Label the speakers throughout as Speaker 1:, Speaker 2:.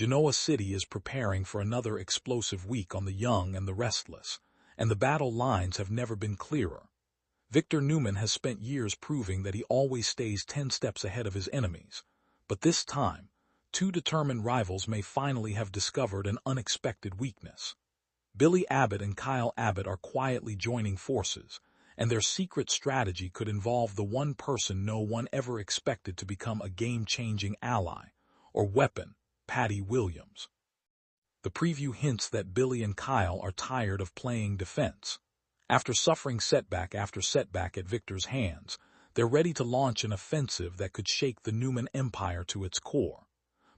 Speaker 1: Genoa City is preparing for another explosive week on the young and the restless, and the battle lines have never been clearer. Victor Newman has spent years proving that he always stays 10 steps ahead of his enemies, but this time, two determined rivals may finally have discovered an unexpected weakness. Billy Abbott and Kyle Abbott are quietly joining forces, and their secret strategy could involve the one person no one ever expected to become a game-changing ally, or weapon, Patty Williams. The preview hints that Billy and Kyle are tired of playing defense. After suffering setback after setback at Victor's hands, they're ready to launch an offensive that could shake the Newman empire to its core.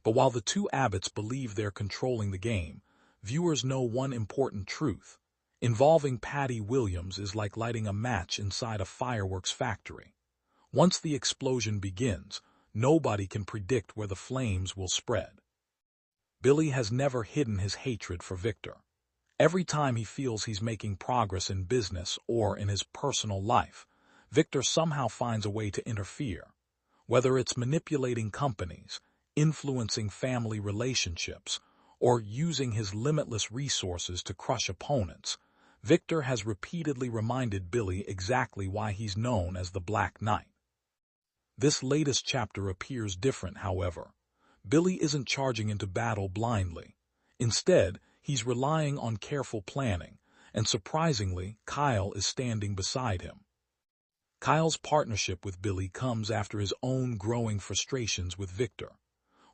Speaker 1: But while the two Abbotts believe they're controlling the game, viewers know one important truth. Involving Patty Williams is like lighting a match inside a fireworks factory. Once the explosion begins, nobody can predict where the flames will spread. Billy has never hidden his hatred for Victor. Every time he feels he's making progress in business or in his personal life, Victor somehow finds a way to interfere. Whether it's manipulating companies, influencing family relationships, or using his limitless resources to crush opponents, Victor has repeatedly reminded Billy exactly why he's known as the Black Knight. This latest chapter appears different, however. Billy isn't charging into battle blindly. Instead, he's relying on careful planning, and surprisingly, Kyle is standing beside him. Kyle's partnership with Billy comes after his own growing frustrations with Victor.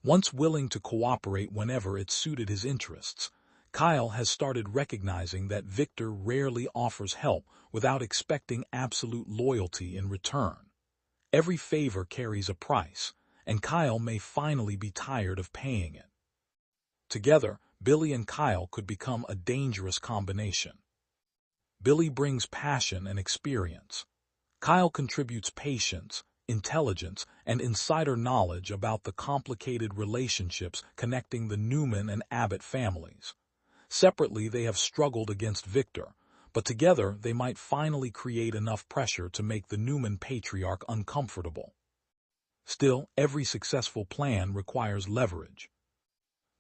Speaker 1: Once willing to cooperate whenever it suited his interests, Kyle has started recognizing that Victor rarely offers help without expecting absolute loyalty in return. Every favor carries a price, and Kyle may finally be tired of paying it. Together, Billy and Kyle could become a dangerous combination. Billy brings passion and experience. Kyle contributes patience, intelligence, and insider knowledge about the complicated relationships connecting the Newman and Abbott families. Separately, they have struggled against Victor, but together they might finally create enough pressure to make the Newman patriarch uncomfortable. Still, every successful plan requires leverage.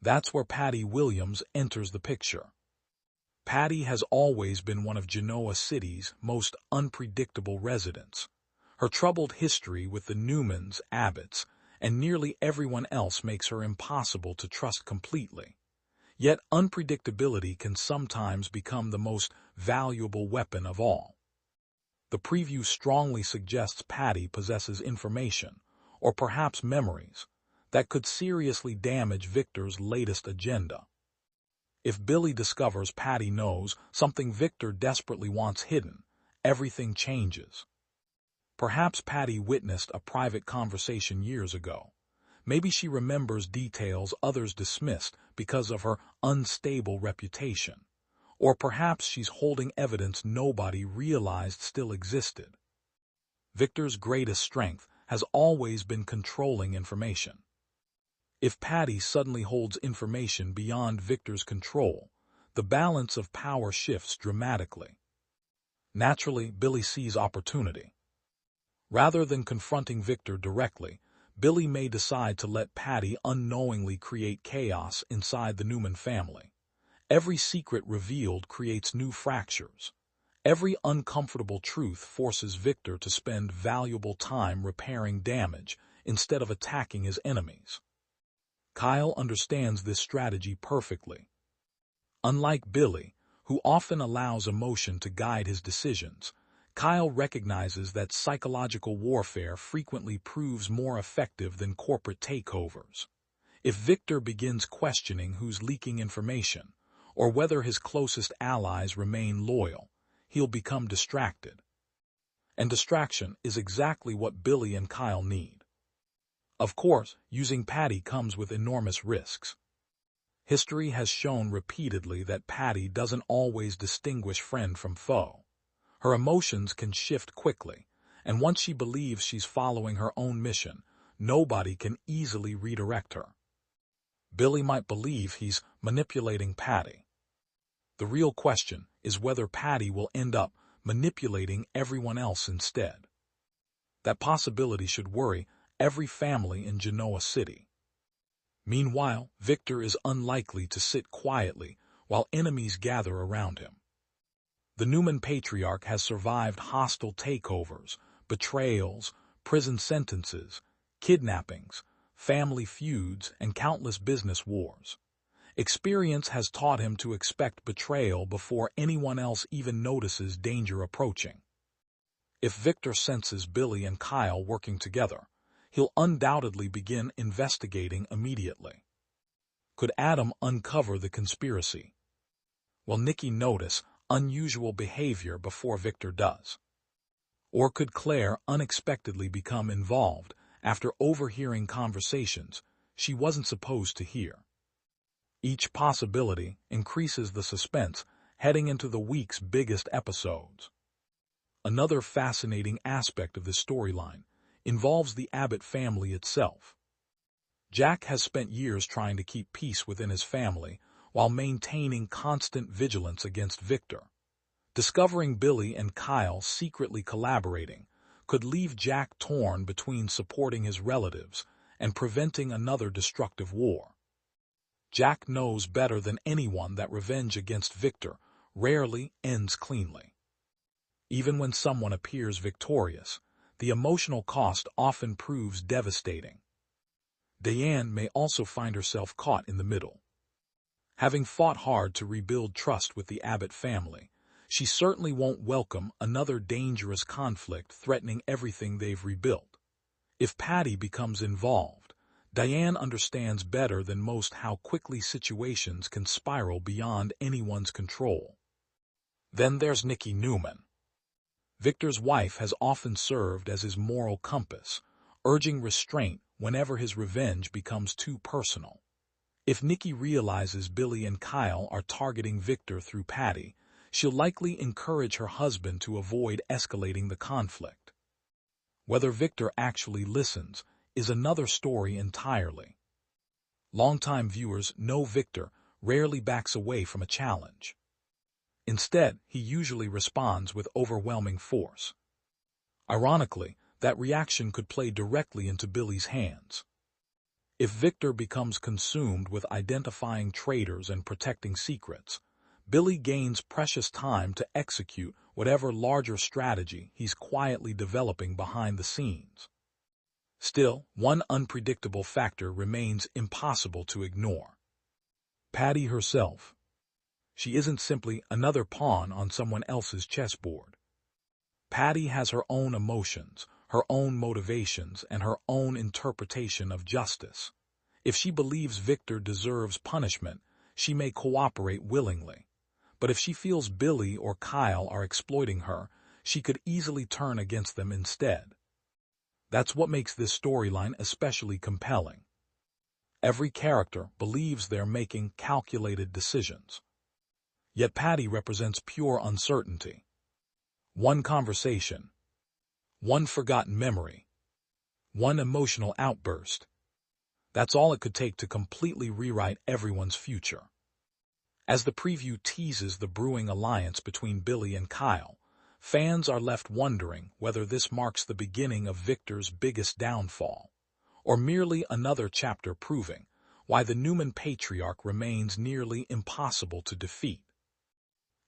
Speaker 1: That's where Patty Williams enters the picture. Patty has always been one of Genoa City's most unpredictable residents. Her troubled history with the Newmans, Abbotts, and nearly everyone else makes her impossible to trust completely. Yet unpredictability can sometimes become the most valuable weapon of all. The preview strongly suggests Patty possesses information, or perhaps memories, that could seriously damage Victor's latest agenda. If Billy discovers Patty knows something Victor desperately wants hidden, everything changes. Perhaps Patty witnessed a private conversation years ago. Maybe she remembers details others dismissed because of her unstable reputation. Or perhaps she's holding evidence nobody realized still existed. Victor's greatest strength has always been controlling information. If Patty suddenly holds information beyond Victor's control, the balance of power shifts dramatically. Naturally, Billy sees opportunity. Rather than confronting Victor directly, Billy may decide to let Patty unknowingly create chaos inside the Newman family. Every secret revealed creates new fractures. Every uncomfortable truth forces Victor to spend valuable time repairing damage instead of attacking his enemies. Kyle understands this strategy perfectly. Unlike Billy, who often allows emotion to guide his decisions, Kyle recognizes that psychological warfare frequently proves more effective than corporate takeovers. If Victor begins questioning who's leaking information, or whether his closest allies remain loyal, he'll become distracted. And distraction is exactly what Billy and Kyle need. Of course, using Patty comes with enormous risks. History has shown repeatedly that Patty doesn't always distinguish friend from foe. Her emotions can shift quickly, and once she believes she's following her own mission, nobody can easily redirect her. Billy might believe he's manipulating Patty. The real question is whether Patty will end up manipulating everyone else instead. That possibility should worry every family in Genoa City. Meanwhile, Victor is unlikely to sit quietly while enemies gather around him. The Newman patriarch has survived hostile takeovers, betrayals, prison sentences, kidnappings, family feuds, and countless business wars. Experience has taught him to expect betrayal before anyone else even notices danger approaching. If Victor senses Billy and Kyle working together, he'll undoubtedly begin investigating immediately. Could Adam uncover the conspiracy? Will Nikki notice unusual behavior before Victor does? Or could Claire unexpectedly become involved after overhearing conversations she wasn't supposed to hear? Each possibility increases the suspense heading into the week's biggest episodes. Another fascinating aspect of this storyline involves the Abbott family itself. Jack has spent years trying to keep peace within his family while maintaining constant vigilance against Victor. Discovering Billy and Kyle secretly collaborating could leave Jack torn between supporting his relatives and preventing another destructive war. Jack knows better than anyone that revenge against Victor rarely ends cleanly. Even when someone appears victorious, the emotional cost often proves devastating. Diane may also find herself caught in the middle. Having fought hard to rebuild trust with the Abbott family, she certainly won't welcome another dangerous conflict threatening everything they've rebuilt. If Patty becomes involved, Diane understands better than most how quickly situations can spiral beyond anyone's control. Then there's Nikki Newman. Victor's wife has often served as his moral compass, urging restraint whenever his revenge becomes too personal. If Nikki realizes Billy and Kyle are targeting Victor through Patty, she'll likely encourage her husband to avoid escalating the conflict. Whether Victor actually listens is another story entirely. Longtime viewers know Victor rarely backs away from a challenge. Instead, he usually responds with overwhelming force. Ironically, that reaction could play directly into Billy's hands. If Victor becomes consumed with identifying traitors and protecting secrets, Billy gains precious time to execute whatever larger strategy he's quietly developing behind the scenes. Still, one unpredictable factor remains impossible to ignore. Patty herself. She isn't simply another pawn on someone else's chessboard. Patty has her own emotions, her own motivations, and her own interpretation of justice. If she believes Victor deserves punishment, she may cooperate willingly. But if she feels Billy or Kyle are exploiting her, she could easily turn against them instead. That's what makes this storyline especially compelling. Every character believes they're making calculated decisions. Yet Patty represents pure uncertainty. One conversation, one forgotten memory, one emotional outburst. That's all it could take to completely rewrite everyone's future. As the preview teases the brewing alliance between Billy and Kyle, fans are left wondering whether this marks the beginning of Victor's biggest downfall, or merely another chapter proving why the Newman patriarch remains nearly impossible to defeat.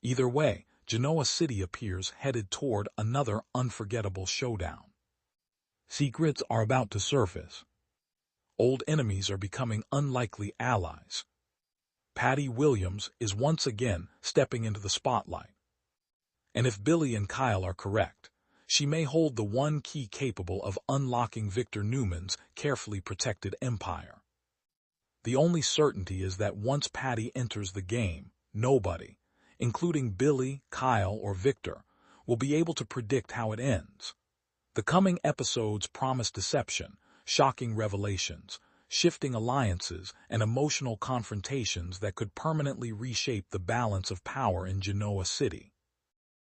Speaker 1: Either way, Genoa City appears headed toward another unforgettable showdown. Secrets are about to surface. Old enemies are becoming unlikely allies. Patty Williams is once again stepping into the spotlight. And if Billy and Kyle are correct, she may hold the one key capable of unlocking Victor Newman's carefully protected empire. The only certainty is that once Patty enters the game, nobody, including Billy, Kyle, or Victor, will be able to predict how it ends. The coming episodes promise deception, shocking revelations, shifting alliances, and emotional confrontations that could permanently reshape the balance of power in Genoa City.